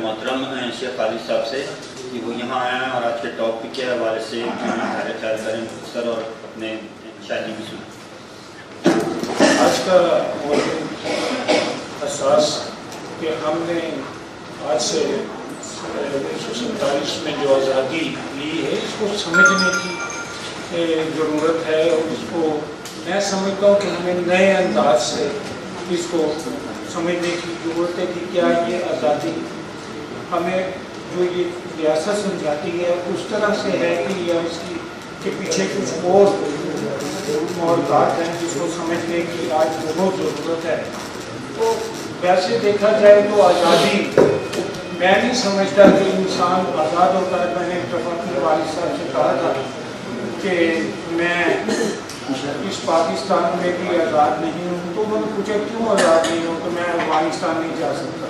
محترم شیخ خالد صاحب سے کہ وہ یہاں آئے ہیں اور آج کے ٹاپک کے حوالے سے خیال کریں سر اور اپنے شاہدین بھی سنیں۔ آج کا احساس کہ ہم نے آج سے 1947 میں جو آزادی لی ہے اس کو سمجھنے کی ضرورت ہے، اور اس کو میں سمجھتا ہوں کہ ہمیں نئے انداز سے اس کو سمجھنے کی ضرورت ہے کہ کیا یہ آزادی ہمیں جو یہ ریاست سمجھاتی ہے اس طرح سے ہے کہ یا اس کی کے پیچھے کچھ اور بات ہیں جس کو سمجھنے کی آج بہت ضرورت ہے۔ تو ویسے دیکھا جائے تو آزادی میں نہیں سمجھتا کہ انسان آزاد ہوتا ہے۔ میں نے اپنے والد صاحب سے کہا تھا کہ میں اس پاکستان میں بھی آزاد نہیں ہوں، تو انہوں نے پوچھا کیوں آزاد نہیں ہوں؟ تو میں افغانستان نہیں جا سکتا۔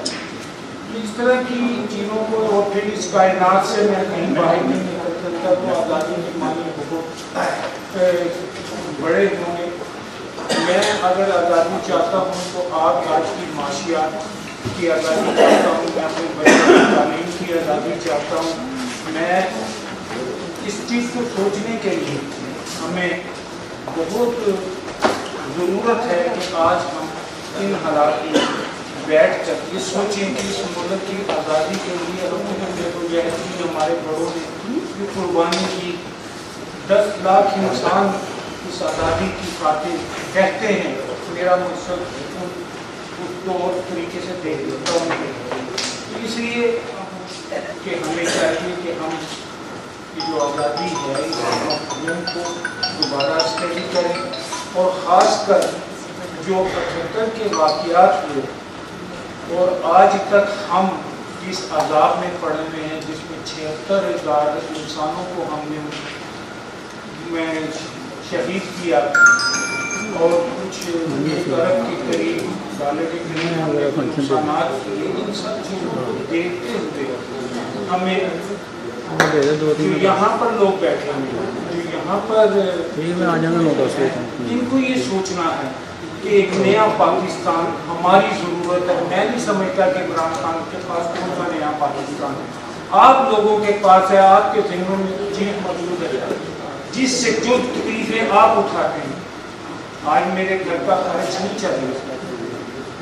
اس طرح کی چیزوں کو اور پھر اس کائنات سے میں کہیں باہر نہیں نکل سکتا، تو آزادی کے معنی بہت بڑے ہوں گے۔ میں اگر آزادی چاہتا ہوں تو آپ آج کی معاشیات کی آزادی چاہتا ہوں، میں اپنے بچوں کی تعلیم کی آزادی چاہتا ہوں۔ میں اس چیز کو سوچنے کے لیے ہمیں بہت ضرورت ہے کہ آج ہم ان حالات میں بیٹھ کر یہ سوچیں کہ اس ملک کی آزادی کے لیے جو ہمارے بڑوں نے جو قربانی کی، 10 لاکھ انسان اس آزادی کی خاطر کہتے ہیں۔ میرا مقصد اس کو اور طریقے سے دیکھ لیتا ہوں، اس لیے کہ ہمیں چاہیے کہ ہم جو آزادی ہے اس مفہوم کو دوبارہ اسٹڈی کریں، اور خاص کر جو 75 کے واقعات ہوئے اور آج تک ہم جس عذاب میں پڑے ہوئے ہیں، جس میں 76,000 انسانوں کو ہم نے شہید کیا اور کچھ ارب کے قریب ڈالر کے قریب نقصانات کیے، ان سب چیزوں کو دیکھتے ہوئے ہمیں جو یہاں پر لوگ بیٹھے ہیں، جو یہاں پر ان کو یہ سوچنا ہے کہ ایک نیا پاکستان ہماری ضرورت ہے۔ میں نہیں سمجھتا کہ عمران خان کے پاس کون سا نیا پاکستان ہے، آپ لوگوں کے پاس ہے، آپ کے ذہنوں میں چیز موجود ہے جس سے جو تکلیفیں آپ اٹھاتے ہیں۔ آج میرے گھر کا خرچ نہیں چل رہا،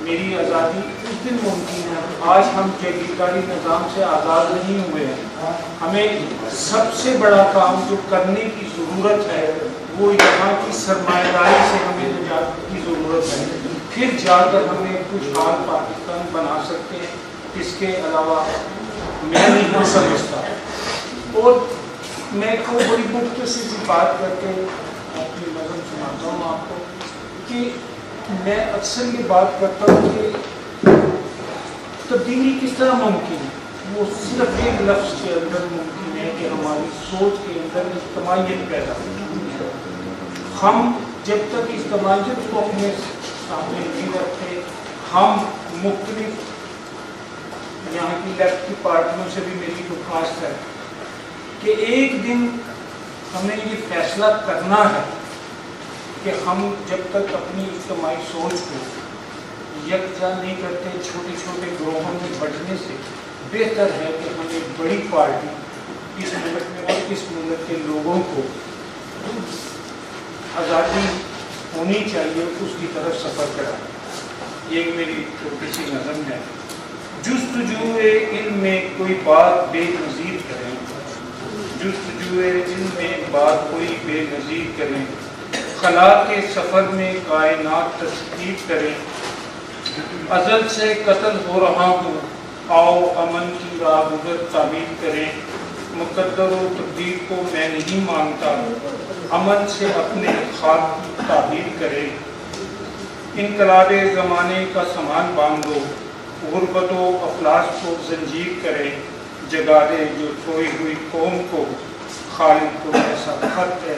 میری آزادی اس دن ممکن ہے۔ آج ہم جاگیرداری نظام سے آزاد نہیں ہوئے ہیں۔ ہمیں سب سے بڑا کام جو کرنے کی ضرورت ہے وہ یہاں کی سرمایہ داری سے ہمیں نجات کی ضرورت ہے، پھر جا کر ہمیں خوشحال پاکستان بنا سکتے ہیں۔ اس کے علاوہ میں نہیں ہو سمجھتا۔ اور میں کوئی بڑی مختصر سی بات کر کے اپنی نظم سناتا ہوں آپ کو کہ میں اکثر یہ بات کرتا ہوں کہ تبدیلی کس طرح ممکن ہے۔ وہ صرف ایک لفظ کے اندر ممکن ہے کہ ہماری سوچ کے اندر اجتماعیت پیدا ہو۔ ہم جب تک اجتماعیت کو اپنے سامنے نہیں رکھتے، ہم مختلف یہاں کی لیفٹ کی پارٹیوں سے بھی میری درخواست ہے کہ ایک دن ہمیں یہ فیصلہ کرنا ہے کہ ہم جب تک اپنی اجتماعی سوچ کو یکجا نہیں کرتے، چھوٹے چھوٹے گروہوں میں بٹنے سے بہتر ہے کہ ہم ایک بڑی پارٹی اس ملک میں اور اس ملک کے لوگوں کو آزادی ہونی چاہیے اس کی طرف سفر کرائیں۔ یہ میری چھوٹی سی نظم ہے۔ جستجوئے علم میں کوئی بات بے نظیر کریں، جستجوئے علم میں بات کوئی بے نظیر کریں، خلا کے سفر میں کائنات تشکیل کریں، ازل سے قتل ہو رہا ہوں آؤ امن کی راہ گزر تعبیر کریں، مقدر و تقدیر کو میں نہیں مانتا، امن سے اپنے خواب کی تعبیر کریں، انقلاب زمانے کا سامان باندھو، غربت و افلاس کو زنجیر کریں، جگا دے جو سوئی ہوئی قوم کو، خالق کو ایسا خط ہے۔